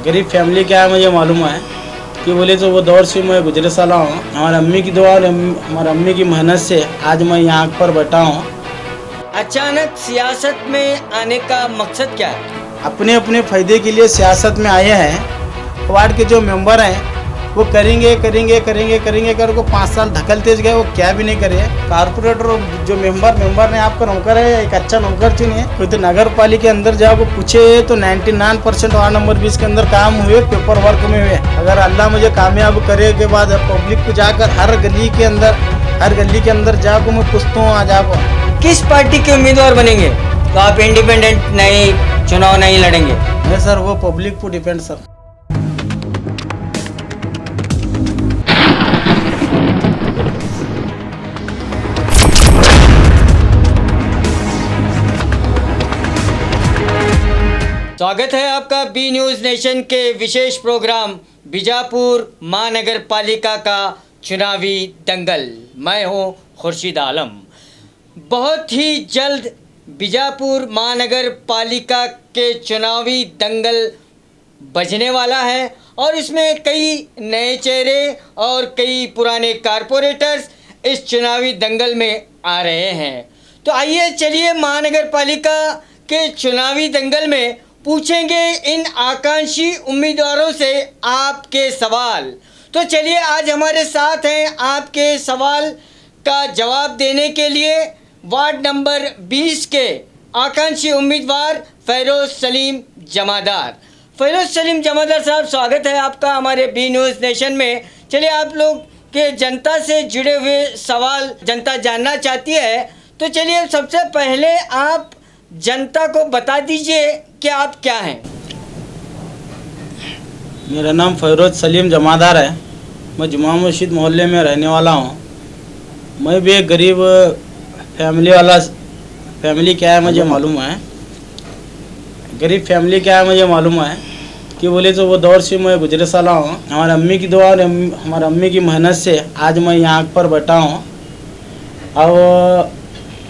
गरीब फैमिली क्या है मुझे मालूम है कि बोले तो वो दौर से मैं गुजरे साला हूँ। हमारी अम्मी की दुआ और हमारी अम्मी की मेहनत से आज मैं यहाँ पर बैठा हूँ। अचानक सियासत में आने का मकसद क्या है? अपने अपने फ़ायदे के लिए सियासत में आए हैं। वार्ड के जो मेंबर हैं वो करेंगे करेंगे करेंगे करेंगे कर को 5 साल धकलते गए, वो क्या भी नहीं करे। कारपोरेटर जो मेंबर ने आपका नौकर है, एक अच्छा नौकर चुनिए। कोई तो नगर पालिका के अंदर जाओ पूछे तो 99% वार्ड नंबर 20 के अंदर काम हुए, पेपर वर्क में हुए। अगर अल्लाह मुझे कामयाब करे के बाद पब्लिक को जाकर हर गली के अंदर जाकर मैं पूछता हूँ आ जाओ किस पार्टी के उम्मीदवार बनेंगे? तो आप इंडिपेंडेंट नहीं चुनाव नहीं लड़ेंगे? नहीं सर, वो पब्लिक पर डिपेंड सर। स्वागत है आपका बी न्यूज़ नेशन के विशेष प्रोग्राम बीजापुर महानगर पालिका का चुनावी दंगल। मैं हूं खुर्शीद आलम। बहुत ही जल्द बीजापुर महानगर पालिका के चुनावी दंगल बजने वाला है और इसमें कई नए चेहरे और कई पुराने कारपोरेटर्स इस चुनावी दंगल में आ रहे हैं। तो आइए चलिए महानगर पालिका के चुनावी दंगल में पूछेंगे इन आकांक्षी उम्मीदवारों से आपके सवाल। तो चलिए आज हमारे साथ हैं आपके सवाल का जवाब देने के लिए वार्ड नंबर 20 के आकांक्षी उम्मीदवार फ़िरोज़ सलीम जमादार। फ़िरोज़ सलीम जमादार साहब, स्वागत है आपका हमारे बी न्यूज़ नेशन में। चलिए आप लोग के जनता से जुड़े हुए सवाल जनता जानना चाहती है, तो चलिए सबसे पहले आप जनता को बता दीजिए कि आप क्या हैं। मेरा नाम फ़िरोज़ सलीम जमादार है। मैं जुमा मस्जिद मोहल्ले में रहने वाला हूँ। मैं भी एक गरीब फैमिली क्या है मुझे मालूम है। गरीब फैमिली क्या है मुझे मालूम है कि बोले तो वो दौर से मैं गुजरे साला हूँ। हमारी अम्मी की दुआ और हमारी अम्मी की मेहनत से आज मैं यहाँ पर बैठा हूँ। और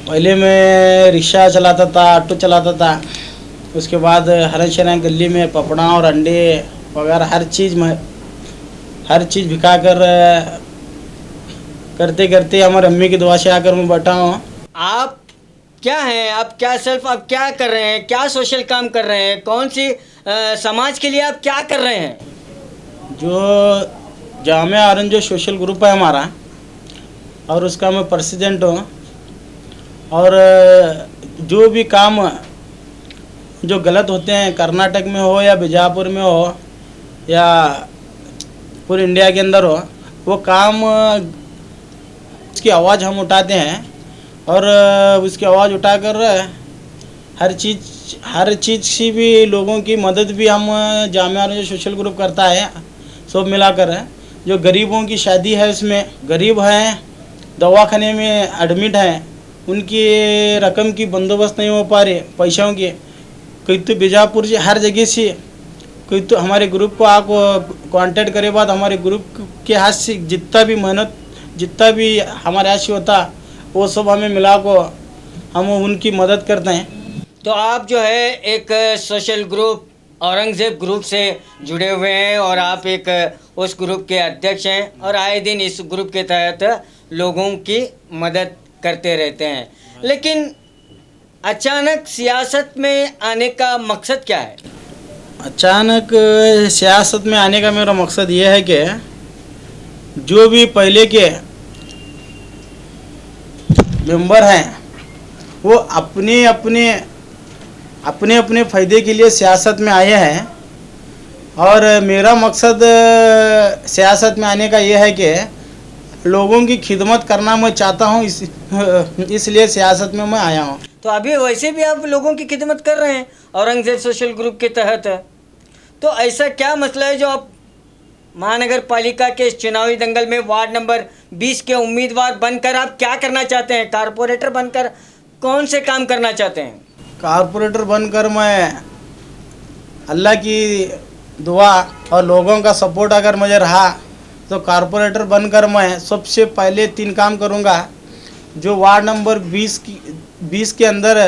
पहले मैं रिक्शा चलाता था, ऑटो चलाता था। उसके बाद हर शहर गली में पपड़ा और अंडे वगैरह हर चीज़ भिखा कर करते करते हमारे अम्मी की दुआ से आकर मैं बैठा हूँ। आप क्या हैं? आप क्या कर रहे हैं? क्या सोशल काम कर रहे हैं? कौन सी समाज के लिए आप क्या कर रहे हैं? जो जामिया ऑरेंज जो सोशल ग्रुप है हमारा, और उसका मैं प्रेसिडेंट हूँ। और जो भी काम जो गलत होते हैं कर्नाटक में हो या बीजापुर में हो या पूरे इंडिया के अंदर हो, वो काम उसकी आवाज़ हम उठाते हैं। और उसकी आवाज़ उठाकर हर चीज़ की भी लोगों की मदद भी हम जामिया जो सोशल ग्रुप करता है सब मिलाकर है। जो गरीबों की शादी है उसमें गरीब हैं, दवाखाने में एडमिट हैं, उनकी रकम की बंदोबस्त नहीं हो पा रही पैसों की। कोई तो बीजापुर से हर जगह से कोई तो हमारे ग्रुप को आप कांटेक्ट करे बाद हमारे ग्रुप के हाथ से जितना भी हमारे हाथ से होता वो सब हमें मिला को हम उनकी मदद करते हैं। तो आप जो है एक सोशल ग्रुप औरंगज़ेब ग्रुप से जुड़े हुए हैं और आप एक उस ग्रुप के अध्यक्ष हैं और आए दिन इस ग्रुप के तहत लोगों की मदद करते रहते हैं। लेकिन अचानक सियासत में आने का मकसद क्या है? अचानक सियासत में आने का मेरा मकसद ये है कि जो भी पहले के मेंबर हैं वो अपने अपने फ़ायदे के लिए सियासत में आए हैं। और मेरा मकसद सियासत में आने का ये है कि लोगों की खिदमत करना मैं चाहता हूँ, इसलिए सियासत में मैं आया हूँ। तो अभी वैसे भी आप लोगों की खिदमत कर रहे हैं औरंगज़ेब सोशल ग्रुप के तहत। तो ऐसा क्या मसला है जो आप महानगर पालिका के इस चुनावी दंगल में वार्ड नंबर 20 के उम्मीदवार बनकर आप क्या करना चाहते हैं? कारपोरेटर बनकर कौन से काम करना चाहते हैं? कारपोरेटर बनकर मैं अल्लाह की दुआ और लोगों का सपोर्ट अगर मुझे रहा तो कारपोरेटर बनकर मैं सबसे पहले 3 काम करूंगा। जो वार्ड नंबर 20 के अंदर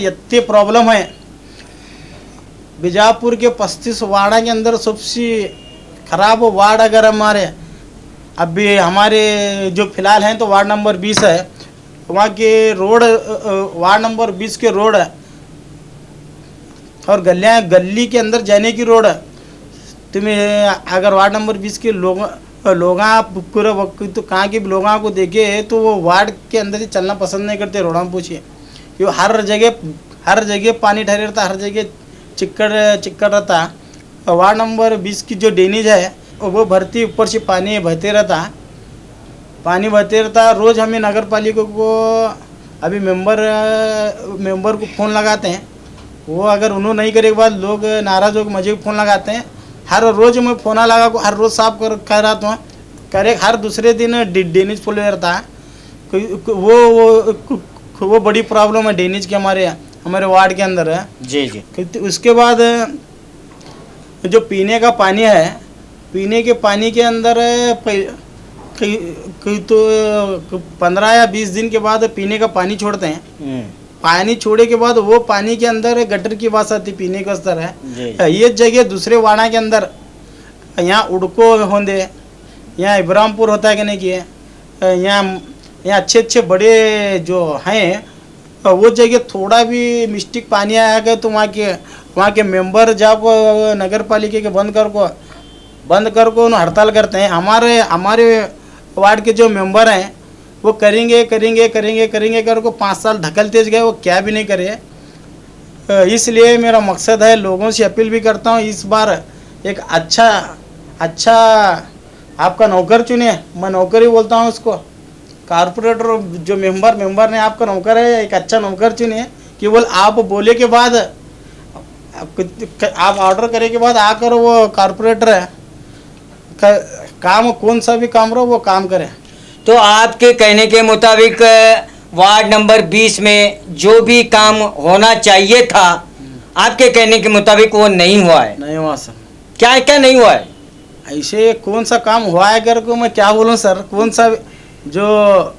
इतने प्रॉब्लम है बीजापुर के 35 वार्ड के अंदर सबसे खराब वार्ड अगर हमारे अभी हमारे जो फिलहाल हैं तो वार्ड नंबर 20 है। वहाँ के रोड वार्ड नंबर 20 के रोड है और गली के अंदर जाने की रोड है। तुम्हें अगर वार्ड नंबर 20 के लोग आप पूरे वक्त तो कहाँ के लोगों को देखे तो वो वार्ड के अंदर से चलना पसंद नहीं करते। रोड़ा में पूछिए क्यों हर जगह पानी ठहरे रहता, हर जगह चिक्कड़ रहता। वार्ड नंबर 20 की जो ड्रेनेज है वो भरती ऊपर से पानी बहते रहता रोज़ हमें नगर पालिका को अभी मेंबर को फ़ोन लगाते हैं। वो अगर उन्होंने नहीं करे के बाद लोग नाराज़ होकर मुझे फ़ोन लगाते हैं। हर रोज़ मैं फ़ोन लगा को हर रोज़ साफ कर रहा था करे हर दूसरे दिन ड्रेनेज फुल रहता है। वो बड़ी प्रॉब्लम है ड्रेनेज के हमारे वार्ड के अंदर है। जी। उसके बाद जो पीने का पानी है, पीने के पानी के अंदर तो 15 या 20 दिन के बाद पीने का पानी छोड़ते हैं। पानी छोड़े के बाद वो पानी के अंदर गटर की बात आती पीने का स्तर है। ये जगह दूसरे वाड़ा के अंदर यहाँ उड़को होंदे, यहाँ इब्राहिमपुर होता है कि नहीं किए, यहाँ अच्छे बड़े जो हैं वो जगह थोड़ा भी मिस्टेक पानी आया गया तो वहाँ के मेंबर जाको नगर पालिका के बंद कर को हड़ताल करते हैं। हमारे वार्ड के जो मेंबर हैं वो करेंगे कर को 5 साल ढकलते गए, वो क्या भी नहीं करे। इसलिए मेरा मकसद है, लोगों से अपील भी करता हूँ, इस बार एक अच्छा आपका नौकर चुने। मैं नौकर ही बोलता हूँ उसको, कारपोरेटर जो मेंबर ने आपका नौकर है, एक अच्छा नौकर चुने। केवल आप बोले के बाद आप ऑर्डर करे के बाद आकर वो कारपोरेटर है काम कौन सा भी काम रहो वो काम करे। तो आपके कहने के मुताबिक वार्ड नंबर 20 में जो भी काम होना चाहिए था आपके कहने के मुताबिक वो नहीं हुआ है। नहीं हुआ सर। क्या नहीं हुआ है? ऐसे कौन सा काम हुआ है अगर को मैं क्या बोलूं सर। कौन सा जो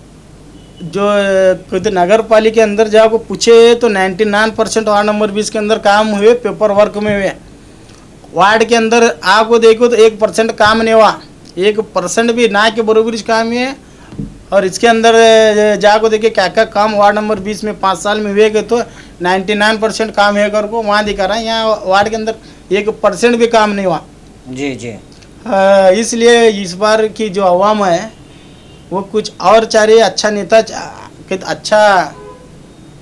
नगर पालिका के अंदर जाओ पूछे तो 99% वार्ड नंबर 20 के अंदर काम हुए, पेपर वर्क में हुए। वार्ड के अंदर आपको देखो तो 1% काम नहीं हुआ, 1% भी ना के बरोबर काम है। और इसके अंदर जाको देखिए क्या काम वार्ड नंबर 20 में 5 साल में हुए गए तो 99% काम है कर को वहाँ दिखा रहा है। यहाँ वार्ड के अंदर 1% भी काम नहीं हुआ। जी। इसलिए इस बार की जो अवाम है वो कुछ और चाह रही है, अच्छा नेता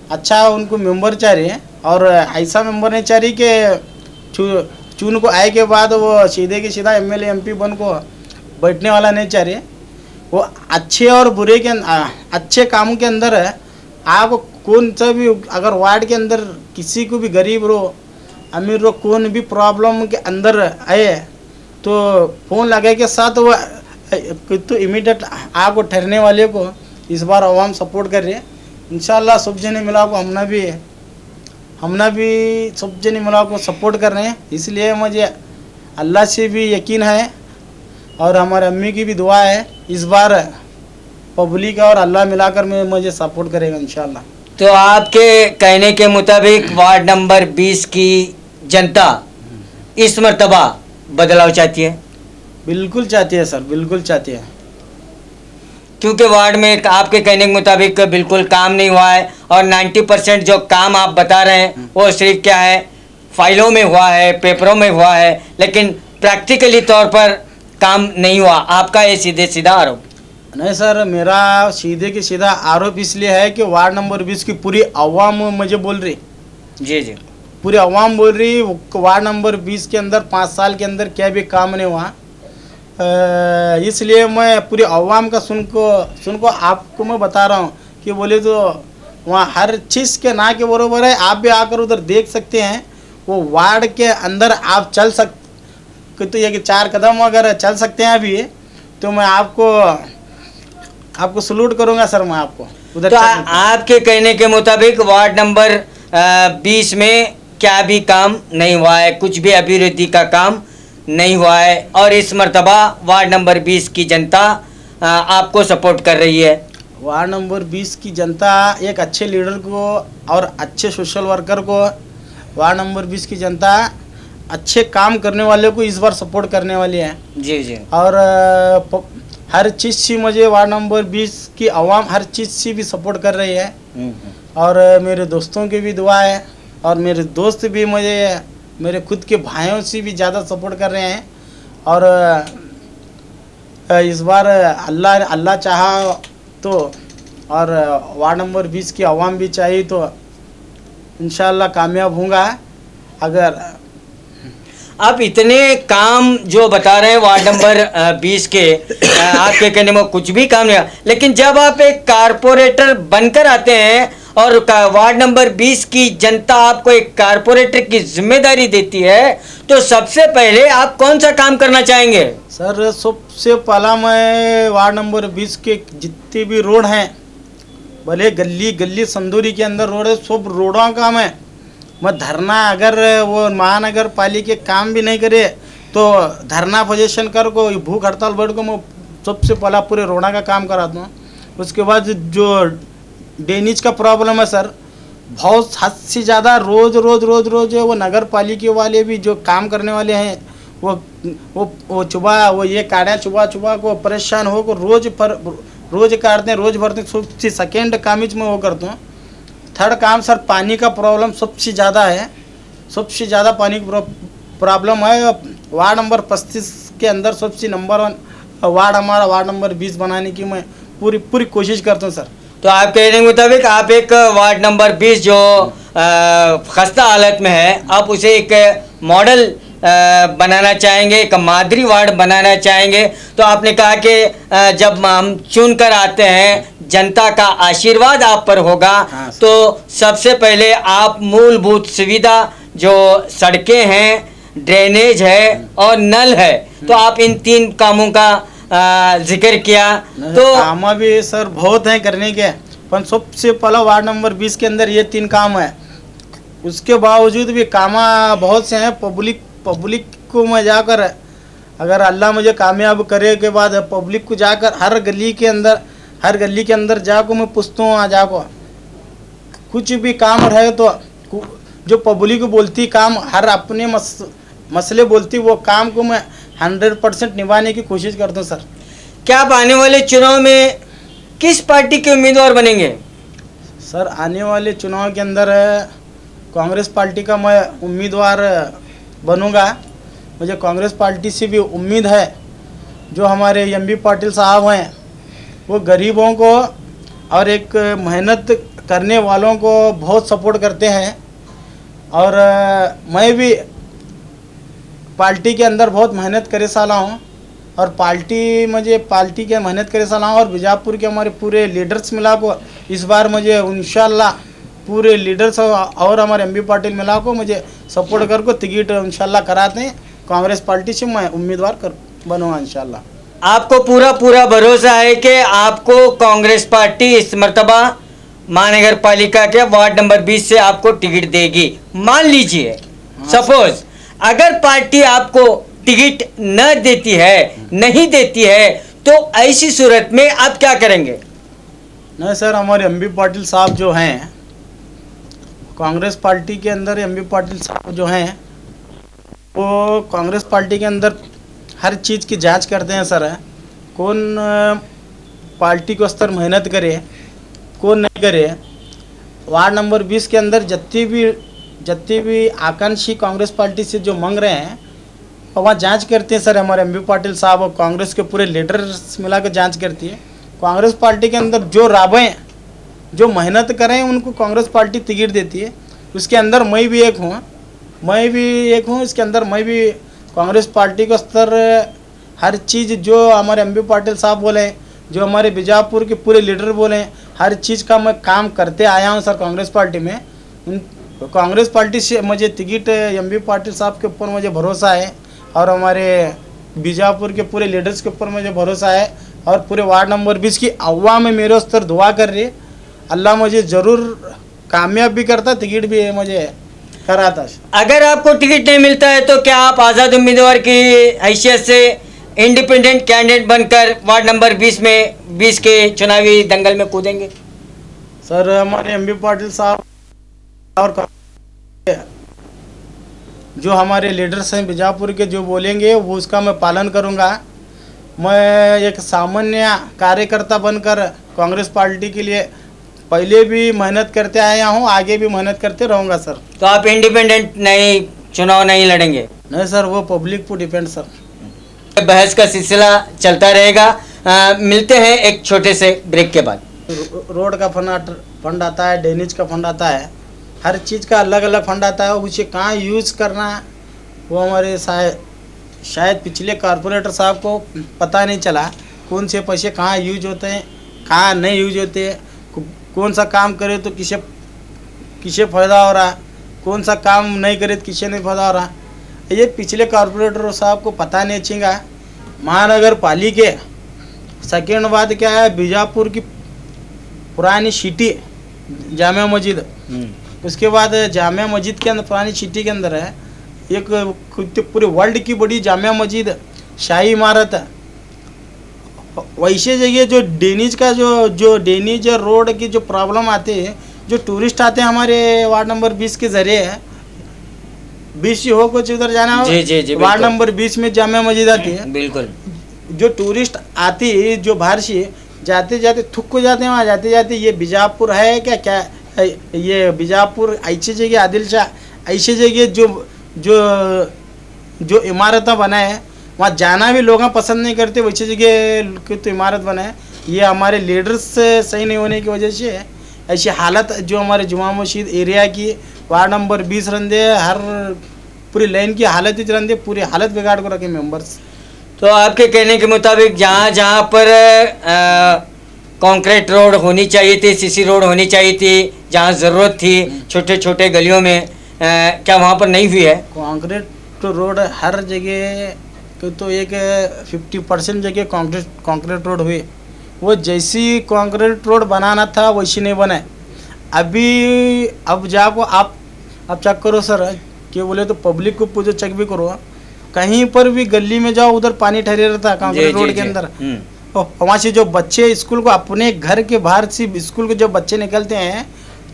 अच्छा उनको मेंबर चाह रही है। और ऐसा मेंबर नहीं चाह रही कि चुन को आए के बाद वो सीधे के सीधा MLA MP बन को बैठने वाला नहीं चाह रही। वो अच्छे और बुरे के अच्छे कामों के अंदर है। आप कौन सा भी अगर वार्ड के अंदर किसी को भी गरीब रो अमीर रो कौन भी प्रॉब्लम के अंदर आए तो फ़ोन लगे के साथ वो तो इमीडिएट आपको ठहरने वाले को इस बार आवाम सपोर्ट कर रही है। इंशाल्लाह सब जने मिला को हमने भी सब जने मिला को सपोर्ट कर रहे हैं। इसलिए मुझे अल्लाह से भी यकीन है और हमारे अम्मी की भी दुआ है, इस बार पब्लिक और अल्लाह मिलाकर मुझे सपोर्ट करेगा इंशाल्लाह। तो आपके कहने के मुताबिक वार्ड नंबर 20 की जनता इस मर्तबा बदलाव चाहती है? बिल्कुल चाहती है सर, बिल्कुल चाहती है। क्योंकि वार्ड में आपके कहने के मुताबिक बिल्कुल काम नहीं हुआ है और 90% जो काम आप बता रहे हैं वो सिर्फ क्या है फाइलों में हुआ है, पेपरों में हुआ है, लेकिन प्रैक्टिकली तौर पर काम नहीं हुआ। आपका ये सीधा आरोप? नहीं सर, मेरा सीधे के सीधा आरोप इसलिए है कि वार्ड नंबर 20 की पूरी अवाम मुझे बोल रही। जी पूरी अवाम बोल रही वार्ड नंबर 20 के अंदर 5 साल के अंदर क्या भी काम नहीं हुआ। इसलिए मैं पूरी अवाम का सुन को आपको मैं बता रहा हूँ कि बोले तो वहाँ हर चीज़ के ना के बराबर है। आप भी आकर उधर देख सकते हैं। वो वार्ड के अंदर आप चल सकते तो ये कि 4 कदम अगर चल सकते हैं अभी तो मैं आपको सलूट करूँगा सर। मैं आपको उधर तो आपके कहने के मुताबिक वार्ड नंबर 20 में क्या भी काम नहीं हुआ है, कुछ भी अभिवृद्धि का काम नहीं हुआ है और इस मर्तबा वार्ड नंबर 20 की जनता आपको सपोर्ट कर रही है। वार्ड नंबर 20 की जनता एक अच्छे लीडर को और अच्छे सोशल वर्कर को वार्ड नंबर 20 की जनता अच्छे काम करने वाले को इस बार सपोर्ट करने वाले हैं। जी जी। और हर चीज़ से मुझे वार्ड नंबर 20 की आवाम हर चीज़ से भी सपोर्ट कर रही है। और मेरे दोस्तों की भी दुआ है, और मेरे दोस्त भी मुझे मेरे खुद के भाइयों से भी ज़्यादा सपोर्ट कर रहे हैं। और इस बार अल्लाह चाहा तो, और वार्ड नंबर 20 की आवाम भी चाहिए तो इंशाल्लाह कामयाब होगा। अगर आप इतने काम जो बता रहे हैं वार्ड नंबर 20 के, आपके कहने में कुछ भी काम नहीं, लेकिन जब आप एक कारपोरेटर बनकर आते हैं और वार्ड नंबर 20 की जनता आपको एक कारपोरेटर की जिम्मेदारी देती है, तो सबसे पहले आप कौन सा काम करना चाहेंगे? सर सबसे पहला मैं वार्ड नंबर 20 के जितने भी रोड हैं, भले गली गली संदूरी के अंदर रोड है, सब रोडों का मैं धरना, अगर वो महानगर पालिका काम भी नहीं करे तो धरना पोजीशन कर को भूख हड़ताल बैठ को मैं सबसे पहला पूरे रोडा का काम कराता हूँ। उसके बाद जो ड्रेनेज का प्रॉब्लम है सर, बहुत हद से ज़्यादा रोज़ वो नगर पालिका वाले भी जो काम करने वाले हैं वो चुबा वो ये काड़ा चुबा को परेशान हो को रोज़ काटते हैं, रोज़ भरते हैं। सबसे सेकेंड काम में वो करता हूँ। थर्ड काम सर पानी का प्रॉब्लम सबसे ज़्यादा है, सबसे ज़्यादा पानी की प्रॉब्लम है। वार्ड नंबर 35 के अंदर सबसे नंबर 1 वार्ड हमारा वार्ड नंबर 20 बनाने की मैं पूरी कोशिश करता हूँ सर। तो आप कहने के मुताबिक आप एक वार्ड नंबर 20 जो खस्ता हालत में है, आप उसे एक मॉडल बनाना चाहेंगे, एक मादरी वार्ड बनाना चाहेंगे। तो आपने कहा कि जब हम चुन कर आते हैं, जनता का आशीर्वाद आप पर होगा, हाँ, तो सबसे पहले आप मूलभूत सुविधा जो सड़कें हैं, ड्रेनेज है और नल है, तो आप इन 3 कामों का जिक्र किया। तो काम भी सर बहुत हैं करने के, पर सबसे पहला वार्ड नंबर 20 के अंदर ये 3 काम है। उसके बावजूद भी काम बहुत से हैं। पब्लिक को मैं जाकर, अगर अल्लाह मुझे कामयाब करे के बाद पब्लिक को जाकर हर गली के अंदर जाकर मैं पूछता हूँ, आ जाको कुछ भी काम रहे तो जो पब्लिक बोलती काम हर अपने मसले बोलती, वो काम को मैं 100% निभाने की कोशिश करता हूँ सर। क्या आप आने वाले चुनाव में किस पार्टी के उम्मीदवार बनेंगे? सर आने वाले चुनाव के अंदर कांग्रेस पार्टी का मैं उम्मीदवार बनूंगा। मुझे कांग्रेस पार्टी से भी उम्मीद है। जो हमारे एमबी पाटिल साहब हैं, वो गरीबों को और एक मेहनत करने वालों को बहुत सपोर्ट करते हैं। और मैं भी पार्टी के अंदर बहुत मेहनत करे साला हूँ, और पार्टी के मेहनत करे साला हूँ। और बीजापुर के हमारे पूरे लीडर्स मिला को इस बार मुझे इंशाल्लाह पूरे लीडर्स और हमारे एमबी पाटिल मिला को मुझे सपोर्ट कर को टिकट इंशाल्लाह कराते हैं। कांग्रेस पार्टी से मैं उम्मीदवार बनूँगा इंशाल्लाह। आपको पूरा भरोसा है कि आपको कांग्रेस पार्टी इस मर्तबा महानगर पालिका के वार्ड नंबर 20 से आपको टिकट देगी। मान लीजिए सपोज अगर पार्टी आपको टिकट न देती है, नहीं देती है, तो ऐसी सूरत में आप क्या करेंगे? नहीं सर, हमारे एमबी पाटिल साहब जो हैं, कांग्रेस पार्टी के अंदर एमबी पाटिल साहब जो हैं, वो कांग्रेस पार्टी के अंदर हर चीज़ की जांच करते हैं सर। कौन पार्टी को स्तर मेहनत करे, कौन नहीं करे। वार्ड नंबर 20 के अंदर जितनी भी आकांक्षी कांग्रेस पार्टी से जो मांग रहे हैं, वहाँ जांच करते हैं सर। हमारे एमबी पाटिल साहब और कांग्रेस के पूरे लीडर्स मिलाकर जांच करती है। कांग्रेस पार्टी के अंदर जो राबें, जो मेहनत करें, उनको कांग्रेस पार्टी टिकट देती है। उसके अंदर मैं भी एक हूँ। इसके अंदर मैं भी कांग्रेस पार्टी का स्तर हर चीज़ जो हमारे एमबी पाटिल साहब बोले, जो हमारे बीजापुर के पूरे लीडर बोले, हर चीज़ का मैं काम करते आया हूँ सर कांग्रेस पार्टी में। कांग्रेस पार्टी से मुझे टिकट एमबी पाटिल साहब के ऊपर मुझे भरोसा है, और हमारे बीजापुर के पूरे लीडर्स के ऊपर मुझे भरोसा है, और पूरे वार्ड नंबर 20 की अवाम में मेरे स्तर दुआ कर रही है। अल्लाह मुझे ज़रूर कामयाब भी करता, टिकट भी मुझे कराता। अगर आपको टिकट नहीं मिलता है तो क्या आप आज़ाद उम्मीदवार की हैसियत से इंडिपेंडेंट कैंडिडेट बनकर वार्ड नंबर 20 के चुनावी दंगल में कूदेंगे? सर हमारे एमबी पाटिल साहब और जो हमारे लीडर्स हैं बीजापुर के जो बोलेंगे वो उसका मैं पालन करूँगा। मैं एक सामान्य कार्यकर्ता बनकर कांग्रेस पार्टी के लिए पहले भी मेहनत करते आया हूँ, आगे भी मेहनत करते रहूँगा सर। तो आप इंडिपेंडेंट नहीं, चुनाव नहीं लड़ेंगे? नहीं सर, वो पब्लिक पर डिपेंड सर। बहस का सिलसिला चलता रहेगा। मिलते हैं एक छोटे से ब्रेक के बाद। रोड का फंड आता है, ड्रेनेज का फंड आता है, हर चीज़ का अलग अलग फंड आता है। उसे कहाँ यूज़ करना है वो हमारे शायद पिछले कॉरपोरेटर साहब को पता नहीं चला। कौन से पैसे कहाँ यूज होते हैं, कहाँ नहीं यूज होते हैं, कौन सा काम करे तो किसे फ़ायदा हो रहा है, कौन सा काम नहीं करे तो किसे नहीं फ़ायदा हो रहा। ये पिछले कॉरपोरेटर साहब को पता नहीं चलेगा। महानगर पालिका सेकेंड बात क्या है, बीजापुर की पुरानी सिटी जामिया मस्जिद, उसके बाद जामिया मस्जिद के अंदर पुरानी सिटी के अंदर है एक पूरे वर्ल्ड की बड़ी जामिया मस्जिद, शाही इमारत है। वैसे जगह जो ड्रेनेज का जो ड्रेनेज रोड की जो प्रॉब्लम आते हैं, जो टूरिस्ट आते हैं हमारे वार्ड नंबर 20 के जरिए, 20 हो कुछ उधर जाना हो, जी, वार्ड नंबर 20 में जामिया मस्जिद आती है। बिल्कुल। जो टूरिस्ट आती है, जो बाहर से जाते जाते थुक को जाते हैं, वहाँ जाते जाते ये बीजापुर है क्या ये बीजापुर ऐसी जगह, आदिल शाह ऐसी जगह जो इमारत बना है, वहाँ जाना भी लोग पसंद नहीं करते। वैसी जगह तो इमारत बना है। ये हमारे लीडर्स सही नहीं होने की वजह से ऐसी हालत जो हमारे जुमा मस्जिद एरिया की वार्ड नंबर 20 रंदे, हर पूरी लाइन की हालत ही रंदे, पूरी हालत बिगाड़ को रखे मेंबर्स। तो आपके कहने के मुताबिक जहाँ जहाँ पर कंक्रीट रोड होनी चाहिए थी, सीसी रोड होनी चाहिए थी, जहाँ ज़रूरत थी छोटे छोटे गलियों में, क्या वहाँ पर नहीं हुई है? कंक्रीट रोड हर जगह तो एक 50% जगह कंक्रीट रोड हुई। वो जैसी कंक्रीट रोड बनाना था वैसी नहीं बने। अब जाको आप चेक करो सर, कि बोले तो पब्लिक को पूछो, चेक भी करो। कहीं पर भी गली में जाओ उधर पानी ठहरे रहता है कंक्रीट रोड के अंदर। वहाँ से जो बच्चे स्कूल को, अपने घर के बाहर से स्कूल के जब बच्चे निकलते हैं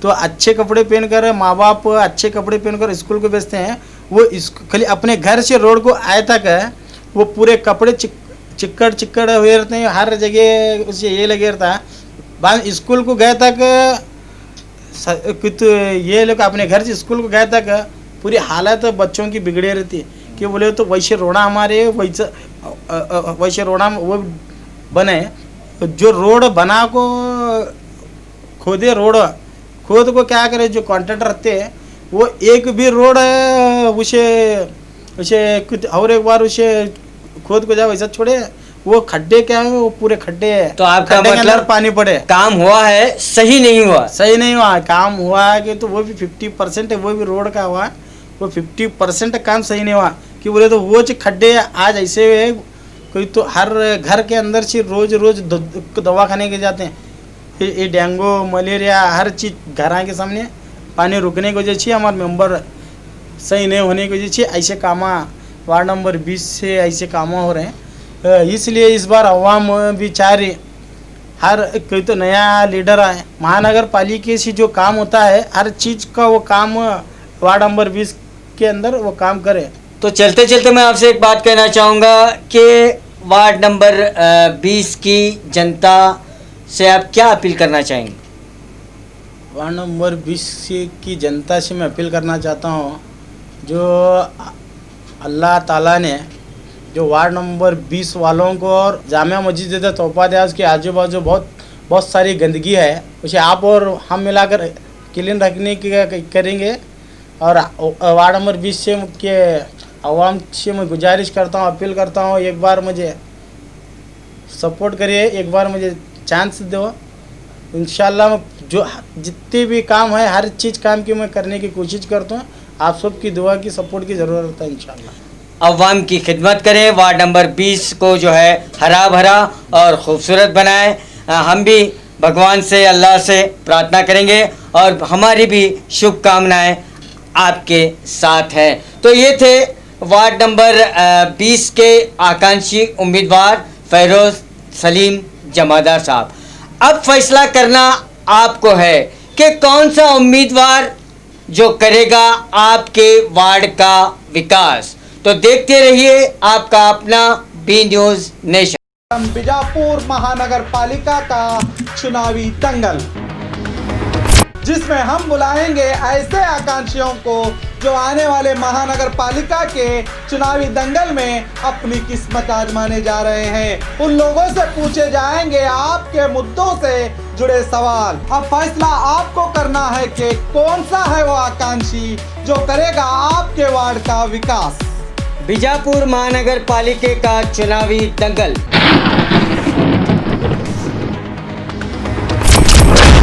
तो अच्छे कपड़े पहनकर, माँ बाप अच्छे कपड़े पहनकर स्कूल को भेजते हैं। वो खाली अपने घर से रोड को आए तक है, वो पूरे कपड़े चिक्कड़ हुए रहते हैं, हर जगह उसे ये लगे रहता है। बाद स्कूल को गए तक ये लोग अपने घर से स्कूल को गए तक पूरी हालत बच्चों की बिगड़े रहती है। कि बोले तो वैसे रोड़ा हमारे वैसे रोड़ा वो बने, जो रोड बना को खोदे, रोड खोद को क्या करे, जो कॉन्ट्रैक्टर रहते हैं वो एक भी रोड उसे कुछ और एक बार उसे खोद को जाओ वैसा छोड़े, वो खड्डे क्या है, वो पूरे खड्डे है। तो आपका मतलब पानी पड़े, काम हुआ है, सही नहीं हुआ? काम हुआ है कि तो वो भी 50% है, वो भी रोड का हुआ, वो 50% काम सही नहीं हुआ। कि बोले तो वो जो खड्डे आज ऐसे है, कोई तो हर घर के अंदर से रोज दवा खाने के जाते हैं। ये डेंगू मलेरिया हर चीज़ घर के सामने पानी रुकने की वजह से, हमारे मेंबर सही नहीं होने की वजह से ऐसे काम वार्ड नंबर 20 से ऐसे काम हो रहे हैं। इसलिए इस बार अवाम भी चाह रही, हर कोई तो नया लीडर आए, महानगर पालिका से जो काम होता है हर चीज़ का वो काम वार्ड नंबर 20 के अंदर वो काम करे। तो चलते चलते मैं आपसे एक बात कहना चाहूँगा कि वार्ड नंबर 20 की जनता से आप क्या अपील करना चाहेंगे? वार्ड नंबर 20 की जनता से मैं अपील करना चाहता हूँ, जो अल्लाह ताला ने जो वार्ड नंबर 20 वालों को और जामिया मस्जिद तोहफा दिया, उसके आजू बाजू बहुत सारी गंदगी है, उसे आप और हम मिलाकर क्लीन रखने की करेंगे। और वार्ड नंबर 20 से के आवाम से मैं गुजारिश करता हूँ, अपील करता हूँ, एक बार मुझे सपोर्ट करिए, एक बार मुझे चांस दो। इंशाल्लाह जो जितने भी काम है हर चीज़ काम की मैं करने की कोशिश करता हूँ। आप सबकी दुआ की सपोर्ट की ज़रूरत है। इंशाल्लाह अवाम की खिदमत करें, वार्ड नंबर 20 को जो है हरा भरा और ख़ूबसूरत बनाएं। हम भी भगवान से, अल्लाह से प्रार्थना करेंगे और हमारी भी शुभकामनाएं आपके साथ हैं। तो ये थे वार्ड नंबर 20 के आकांक्षी उम्मीदवार फ़ैरोज़ सलीम जमादार साहब। अब फैसला करना आपको है कि कौन सा उम्मीदवार जो करेगा आपके वार्ड का विकास। तो देखते रहिए आपका अपना बी न्यूज नेशन। बीजापुर महानगर पालिका का चुनावी दंगल, जिसमें हम बुलाएंगे ऐसे आकांक्षियों को जो आने वाले महानगर पालिका के चुनावी दंगल में अपनी किस्मत आजमाने जा रहे हैं। उन लोगों से पूछे जाएंगे आपके मुद्दों से जुड़े सवाल। अब फैसला आपको करना है कि कौन सा है वो आकांक्षी जो करेगा आपके वार्ड का विकास। बीजापुर महानगर पालिका का चुनावी दंगल।